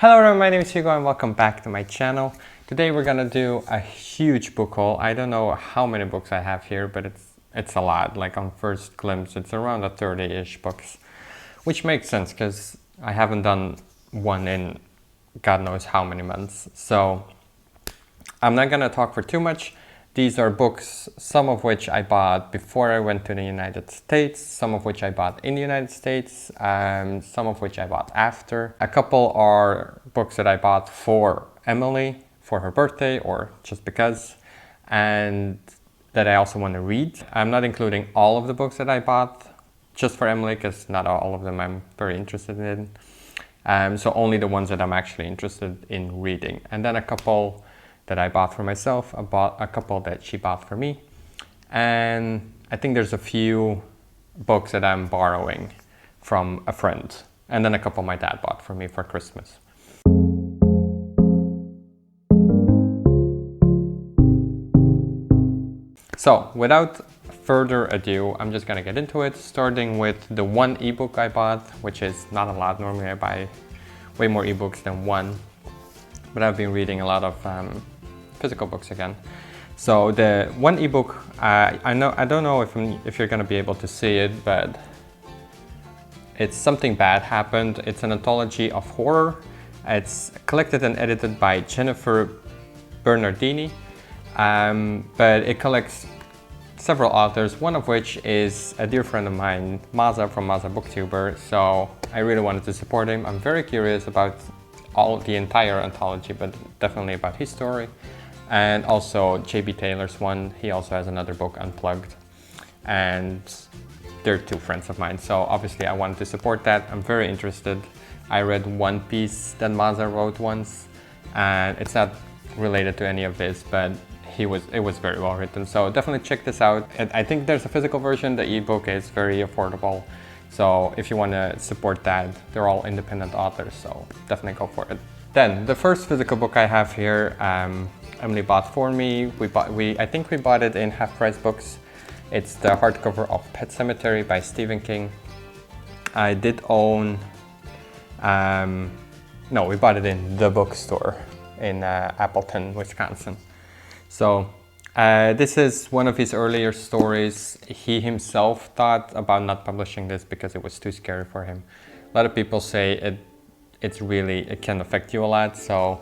Hello everyone, my name is Hugo and welcome back to my channel. Today we're gonna do a huge book haul. I don't know how many books I have here, but it's a lot. Like on first glimpse, it's around 30-ish books, which makes sense because I haven't done one in God knows how many months. So I'm not gonna talk for too much. These are books, some of which I bought before I went to the United States, some of which I bought in the United States, some of which I bought after. A couple are books that I bought for Emily for her birthday or just because, and that I also want to read. I'm not including all of the books that I bought just for Emily because not all of them I'm very interested in. So only the ones that I'm actually interested in reading. And then a couple that I bought for myself, I bought a couple that she bought for me. And I think there's a few books that I'm borrowing from a friend. And then a couple my dad bought for me for Christmas. So without further ado, I'm just gonna get into it, starting with the one ebook I bought, which is not a lot. Normally I buy way more ebooks than one, but I've been reading a lot of physical books again. So the one ebook, I don't know if you're gonna be able to see it, but it's Something Bad Happened. It's an anthology of horror. It's collected and edited by Jennifer Bernardini, but it collects several authors, one of which is a dear friend of mine, Maza from Maza Booktuber. So I really wanted to support him. I'm very curious about the entire anthology, but definitely about his story. And also JB Taylor's one. He also has another book, Unplugged, and they're two friends of mine, so obviously I wanted to support that. I'm very interested. I read one piece that Maza wrote once, and it's not related to any of this, but it was very well written, so definitely check this out. I think there's a physical version. The ebook is very affordable, so if you want to support that, they're all independent authors, so definitely go for it. Then the first physical book I have here, Emily bought for me. I think we bought it in Half Price Books. It's the hardcover of Pet Sematary by Stephen King. I did own, no, we bought it in the bookstore in Appleton, Wisconsin. So this is one of his earlier stories. He himself thought about not publishing this because it was too scary for him. A lot of people say it can affect you a lot, so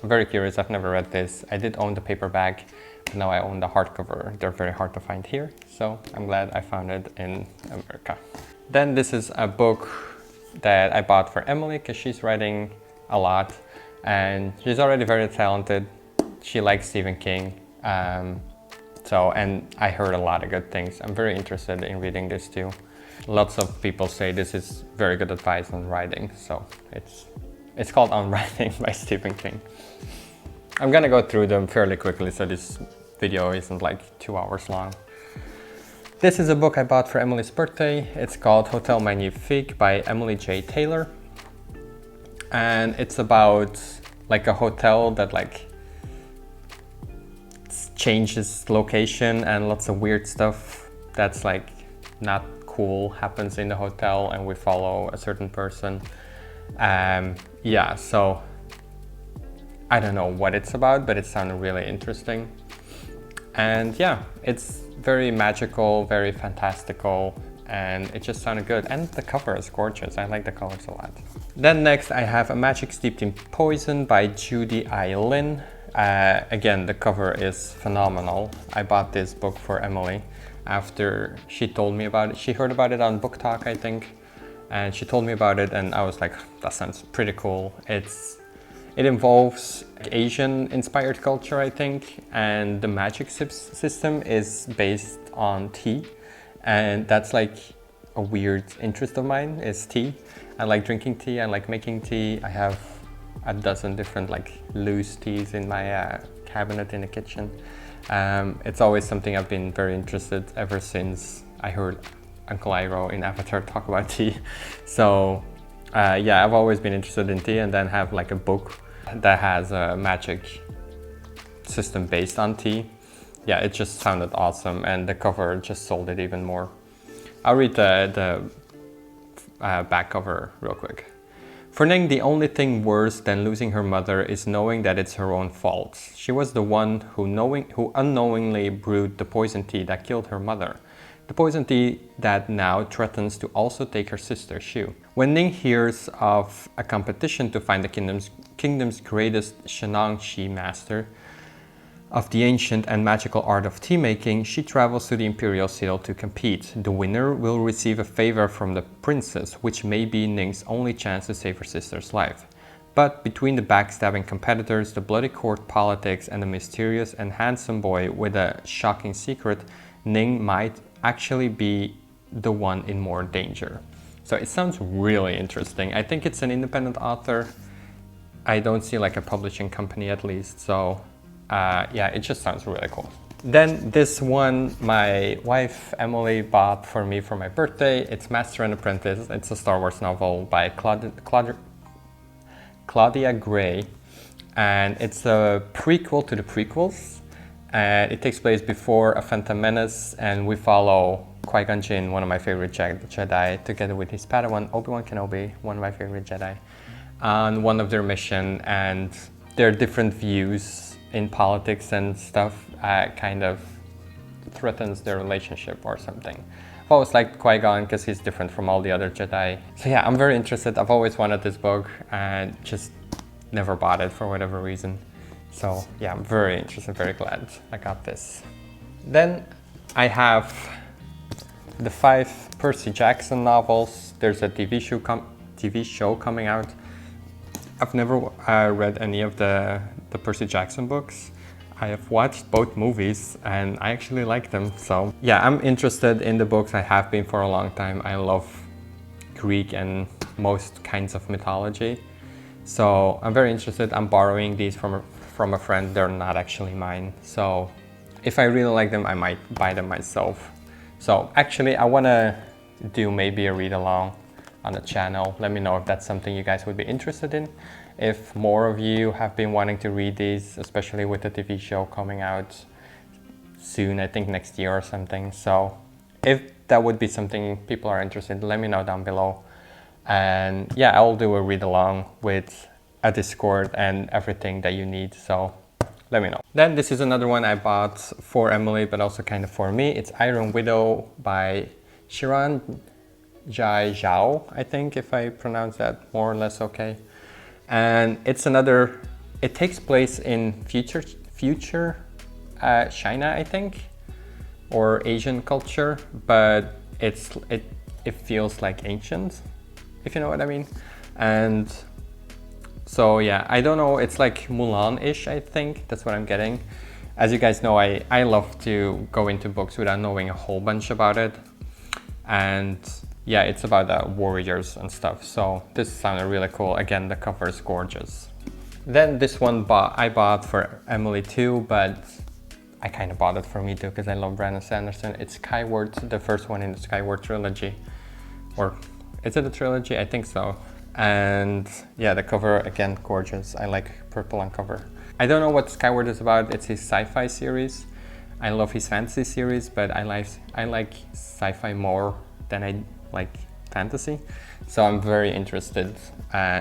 I'm very curious. I've never read this. I did own the paperback, but now I own the hardcover. They're very hard to find here, so I'm glad I found it in America. Then this is a book that I bought for Emily because she's writing a lot and she's already very talented. She likes Stephen King, and I heard a lot of good things. I'm very interested in reading this too. Lots of people say this is very good advice on writing, so it's called On Writing by Stephen King. I'm gonna go through them fairly quickly so this video isn't like 2 hours long. This is a book I bought for Emily's birthday. It's called Hotel Magnifique by Emily J. Taylor. And it's about like a hotel that like changes location and lots of weird stuff that's like not cool happens in the hotel, and we follow a certain person. Yeah, so I don't know what it's about, but it sounded really interesting. And yeah, it's very magical, very fantastical, and it just sounded good. And the cover is gorgeous. I like the colors a lot. Then next I have A Magic Steeped in Poison by Judy I. Lin. Again, the cover is phenomenal. I bought this book for Emily after she told me about it. She heard about it on Book Talk, I think, and she told me about it, and I was like, that sounds pretty cool. It involves Asian-inspired culture, I think, and the magic system is based on tea, and that's like a weird interest of mine, is tea. I like drinking tea, I like making tea. I have a dozen different like loose teas in my cabinet in the kitchen. It's always something I've been very interested ever since I heard Uncle Iroh in Avatar talk about tea. So yeah, I've always been interested in tea, and then have like a book that has a magic system based on tea. Yeah, it just sounded awesome, and the cover just sold it even more. I'll read the back cover real quick. For Ning, the only thing worse than losing her mother is knowing that it's her own fault. She was the one who unknowingly brewed the poison tea that killed her mother. The poison tea that now threatens to also take her sister, Shu. When Ning hears of a competition to find the kingdom's greatest Shenang-Shi master of the ancient and magical art of tea making, she travels to the imperial citadel to compete. The winner will receive a favor from the princess, which may be Ning's only chance to save her sister's life. But between the backstabbing competitors, the bloody court politics, and the mysterious and handsome boy with a shocking secret, Ning might actually be the one in more danger. So it sounds really interesting. I think it's an independent author. I don't see like a publishing company at least, so yeah, it just sounds really cool. Then this one my wife Emily bought for me for my birthday. It's Master and Apprentice. It's a Star Wars novel by Claudia Gray, and it's a prequel to the prequels. And it takes place before A Phantom Menace, and we follow Qui-Gon Jinn, one of my favorite Jedi, together with his Padawan Obi-Wan Kenobi, one of my favorite Jedi, on one of their mission, and their different views in politics and stuff kind of threatens their relationship or something. I've always liked Qui-Gon because he's different from all the other Jedi. So yeah, I'm very interested. I've always wanted this book and just never bought it for whatever reason. So yeah, I'm very interested, very glad I got this. Then I have the 5 Percy Jackson novels. There's a TV show coming out. I've never read any of the Percy Jackson books. I have watched both movies and I actually like them. So yeah, I'm interested in the books. I have been for a long time. I love Greek and most kinds of mythology. So I'm very interested. I'm borrowing these from a friend. They're not actually mine. So if I really like them, I might buy them myself. So actually I want to do maybe a read along on the channel. Let me know if that's something you guys would be interested in. If more of you have been wanting to read these, especially with the TV show coming out soon, I think next year or something. So if that would be something people are interested in, let me know down below. And yeah, I'll do a read along with a Discord and everything that you need. So let me know. Then this is another one I bought for Emily, but also kind of for me. It's Iron Widow by Shiran Jai Zhao, I think, if I pronounce that more or less okay. And it's another, it takes place in future China, I think, or Asian culture, but it feels like ancient, if you know what I mean. And so yeah, I don't know, it's like Mulan-ish, I think, that's what I'm getting. As you guys know, I love to go into books without knowing a whole bunch about it. And yeah, it's about warriors and stuff. So this sounded really cool. Again, the cover is gorgeous. Then this one I bought for Emily too, but I kind of bought it for me too because I love Brandon Sanderson. It's Skyward, the first one in the Skyward trilogy. Or is it a trilogy? I think so. And yeah, the cover, again, gorgeous. I like purple on cover. I don't know what Skyward is about. It's his sci-fi series. I love his fantasy series, but I like sci-fi more than I like fantasy. So I'm very interested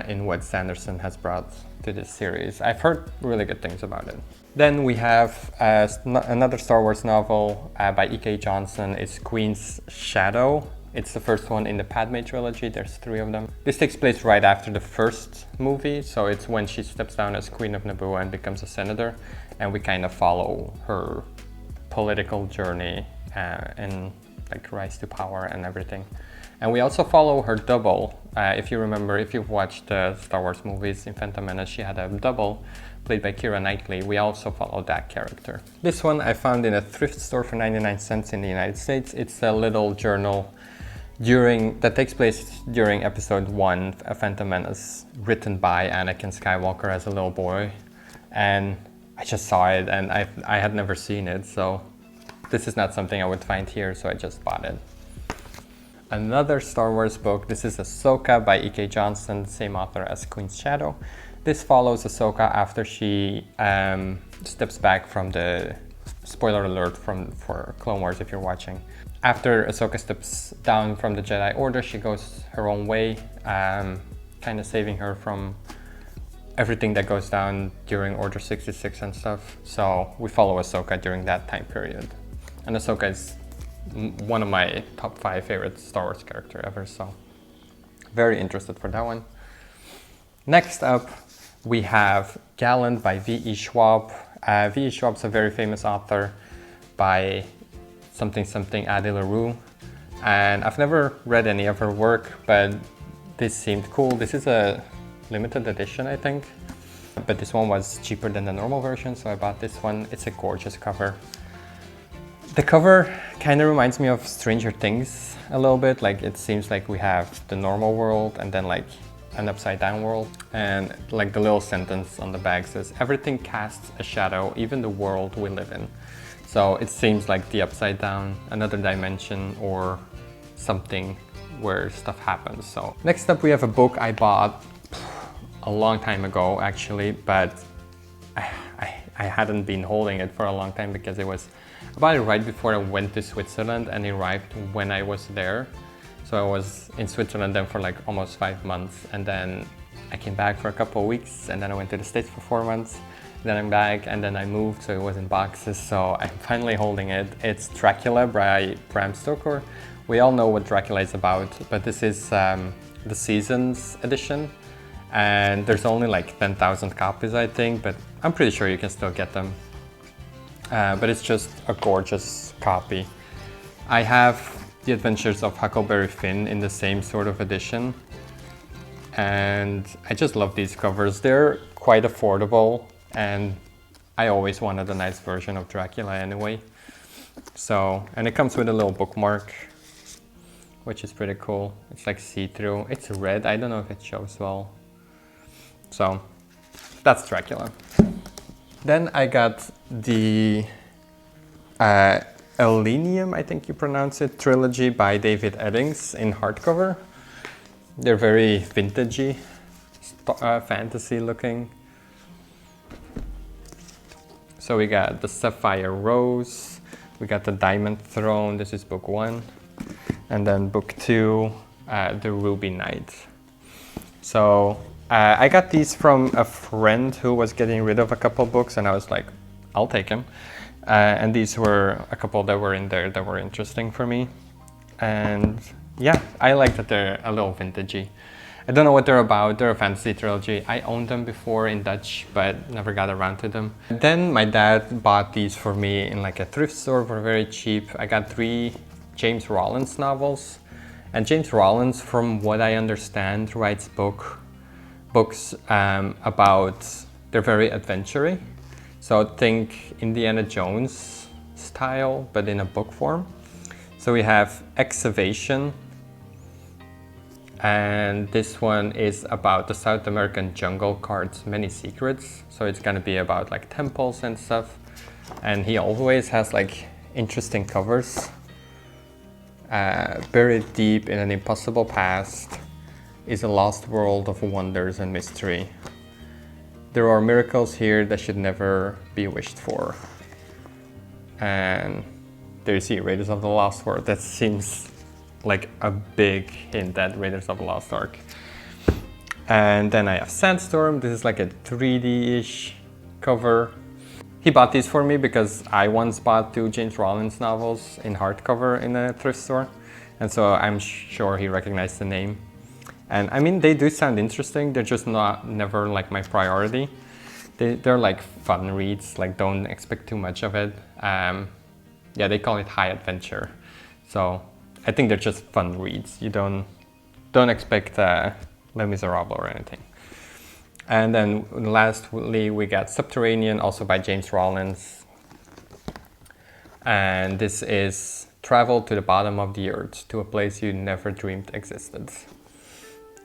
in what Sanderson has brought to this series. I've heard really good things about it. Then we have another Star Wars novel by E.K. Johnson. It's Queen's Shadow. It's the first one in the Padme trilogy. There's 3 of them. This takes place right after the first movie. So it's when she steps down as Queen of Naboo and becomes a senator. And we kind of follow her political journey and like rise to power and everything. And we also follow her double. If you remember, if you've watched the Star Wars movies in Phantom Menace, she had a double played by Keira Knightley. We also follow that character. This one I found in a thrift store for 99 cents in the United States. It's a little journal that takes place during episode 1 of Phantom Menace, written by Anakin Skywalker as a little boy. And I just saw it and I had never seen it, so this is not something I would find here, so I just bought it. Another Star Wars book. This is Ahsoka by E.K. Johnson, same author as Queen's Shadow. This follows Ahsoka after she steps back from the, spoiler alert for Clone Wars if you're watching. After Ahsoka steps down from the Jedi Order, she goes her own way. kind of saving her from everything that goes down during Order 66 and stuff. So we follow Ahsoka during that time period. And Ahsoka is one of my top 5 favorite Star Wars character ever, so very interested for that one. Next up, we have Gallant by V.E. Schwab. V.E. Schwab's a very famous author by something Adi LaRue. And I've never read any of her work, but this seemed cool. This is a limited edition, I think. But this one was cheaper than the normal version, so I bought this one. It's a gorgeous cover. The cover kind of reminds me of Stranger Things a little bit. Like, it seems like we have the normal world and then like an upside down world. And like the little sentence on the back says, everything casts a shadow, even the world we live in. So it seems like the upside down, another dimension or something where stuff happens. So next up we have a book I bought a long time ago actually, but I hadn't been holding it for a long time because it was about it right before I went to Switzerland, and it arrived when I was there. So I was in Switzerland then for like almost 5 months, and then I came back for a couple of weeks, and then I went to the States for 4 months. Then I'm back, and then I moved, so it was in boxes, so I'm finally holding it. It's Dracula by Bram Stoker. We all know what Dracula is about, but this is the Seasons edition, and there's only like 10,000 copies, I think, but I'm pretty sure you can still get them. But it's just a gorgeous copy. I have The Adventures of Huckleberry Finn in the same sort of edition, and I just love these covers. They're quite affordable, and I always wanted a nice version of Dracula anyway. So, and it comes with a little bookmark, which is pretty cool. It's like see-through. It's red, I don't know if it shows well. So, that's Dracula. Then I got the Elenium, I think you pronounce it, trilogy by David Eddings in hardcover. They're very vintagey, fantasy looking. So we got the Sapphire Rose, we got the Diamond Throne, this is book 1, and then book 2, the Ruby Knight. So I got these from a friend who was getting rid of a couple books, and I was like, I'll take them. And these were a couple that were in there that were interesting for me. And yeah, I like that they're a little vintagey. I don't know what they're about. They're a fantasy trilogy. I owned them before in Dutch, but never got around to them. Then my dad bought these for me in like a thrift store for very cheap. I got 3 James Rollins novels. And James Rollins, from what I understand, writes books about, they're very adventure-y. So think Indiana Jones style, but in a book form. So we have Excavation, and this one is about the South American jungle cards Many Secrets. So it's gonna be about like temples and stuff. And he always has like interesting covers. Buried deep in an impossible past is a lost world of wonders and mystery. There are miracles here that should never be wished for. And there you see Raiders of the Lost World. That seems like a big hint at Raiders of the Lost Ark. And then I have Sandstorm. This is like a 3D-ish cover. He bought these for me because I once bought 2 James Rollins novels in hardcover in a thrift store. And so I'm sure he recognized the name. And I mean, they do sound interesting. They're just never like my priority. They're like fun reads, like don't expect too much of it. Yeah, they call it high adventure. So I think they're just fun reads. You don't expect Les Miserables or anything. And then lastly, we got Subterranean, also by James Rollins. And this is travel to the bottom of the earth, to a place you never dreamed existed.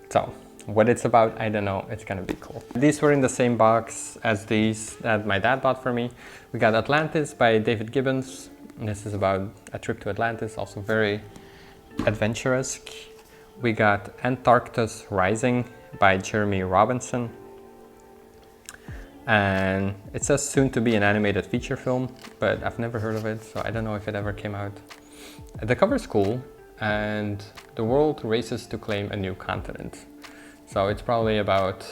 So what it's about, I don't know. It's gonna be cool. These were in the same box as these that my dad bought for me. We got Atlantis by David Gibbons. And this is about a trip to Atlantis, also very adventurous. We got Antarctus Rising by Jeremy Robinson. And it says soon to be an animated feature film, but I've never heard of it, so I don't know if it ever came out. The cover's cool, and the world races to claim a new continent. So it's probably about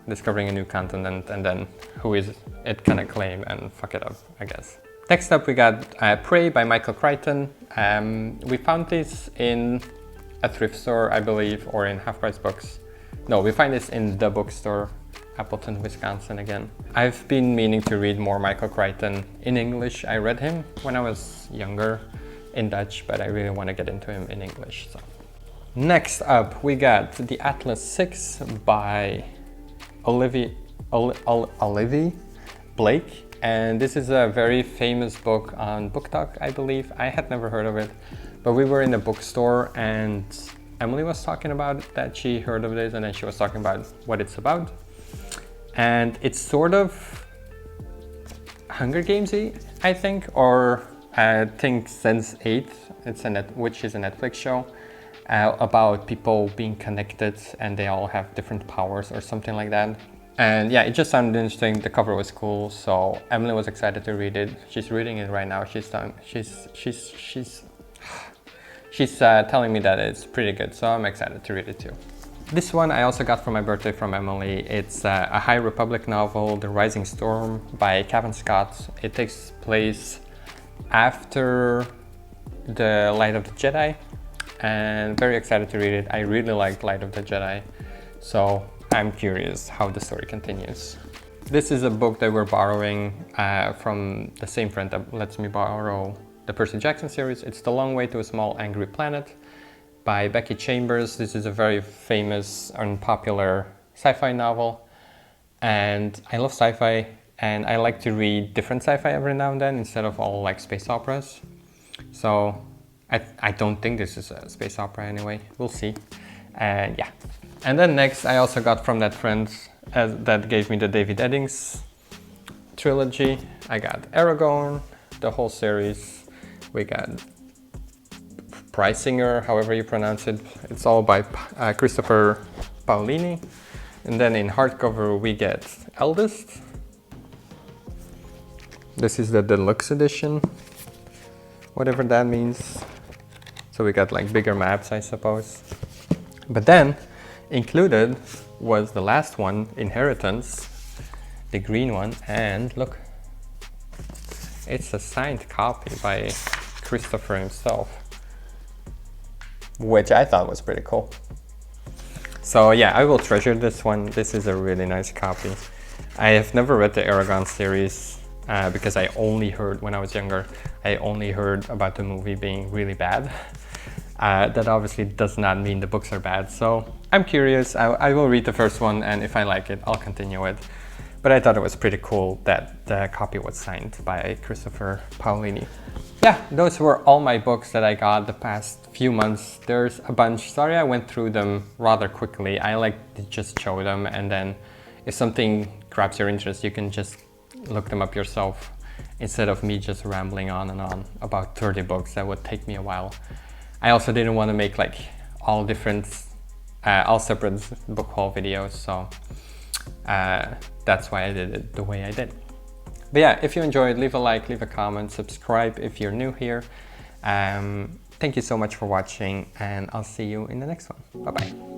discovering a new continent and then who is it gonna claim and fuck it up, I guess. Next up we got Prey by Michael Crichton. We found this in a thrift store, I believe, or in Half Price Books. No, we find this in the bookstore, Appleton, Wisconsin again. I've been meaning to read more Michael Crichton in English. I read him when I was younger in Dutch, but I really want to get into him in English. So. Next up, we got The Atlas 6 by Olivia Blake. And this is a very famous book on BookTok, I believe. I had never heard of it, but we were in a bookstore and Emily was talking about it, that she heard of this, and then she was talking about what it's about. And it's sort of Hunger Games-y, I think, or I think Sense8, which is a Netflix show about people being connected and they all have different powers or something like that. And yeah, it just sounded interesting. The cover was cool, so Emily was excited to read it. She's reading it right now. She's telling me that it's pretty good, so I'm excited to read it too. This one I also got for my birthday from Emily. It's a High Republic novel, The Rising Storm by Cavan Scott. It takes place after the Light of the Jedi, and very excited to read it. I really liked Light of the Jedi, so I'm curious how the story continues. This is a book that we're borrowing from the same friend that lets me borrow the Percy Jackson series. It's The Long Way to a Small Angry Planet by Becky Chambers. This is a very famous and popular sci-fi novel, and I love sci-fi, and I like to read different sci-fi every now and then instead of all like space operas. So I don't think this is a space opera anyway. We'll see. And yeah. And then next I also got from that friend that gave me the David Eddings trilogy. I got Eragon, the whole series. We got Preisinger, however you pronounce it. It's all by Christopher Paolini. And then in hardcover we get Eldest. This is the deluxe edition, whatever that means. So we got like bigger maps, I suppose. But then included was the last one, Inheritance, the green one, and look, it's a signed copy by Christopher himself, which I thought was pretty cool. So yeah, I will treasure this one. This is a really nice copy. I have never read the Eragon series because I only heard, when I was younger, I only heard about the movie being really bad. That obviously does not mean the books are bad, so I'm curious. I will read the first one, and if I like it, I'll continue it. But I thought it was pretty cool that the copy was signed by Christopher Paolini. Yeah, those were all my books that I got the past few months. There's a bunch. Sorry I went through them rather quickly. I like to just show them, and then if something grabs your interest, you can just look them up yourself instead of me just rambling on and on about 30 books. That would take me a while. I also didn't want to make like all separate book haul videos, so that's why I did it the way I did. But yeah, if you enjoyed, leave a like, leave a comment, subscribe if you're new here. Thank you so much for watching, and I'll see you in the next one. Bye bye.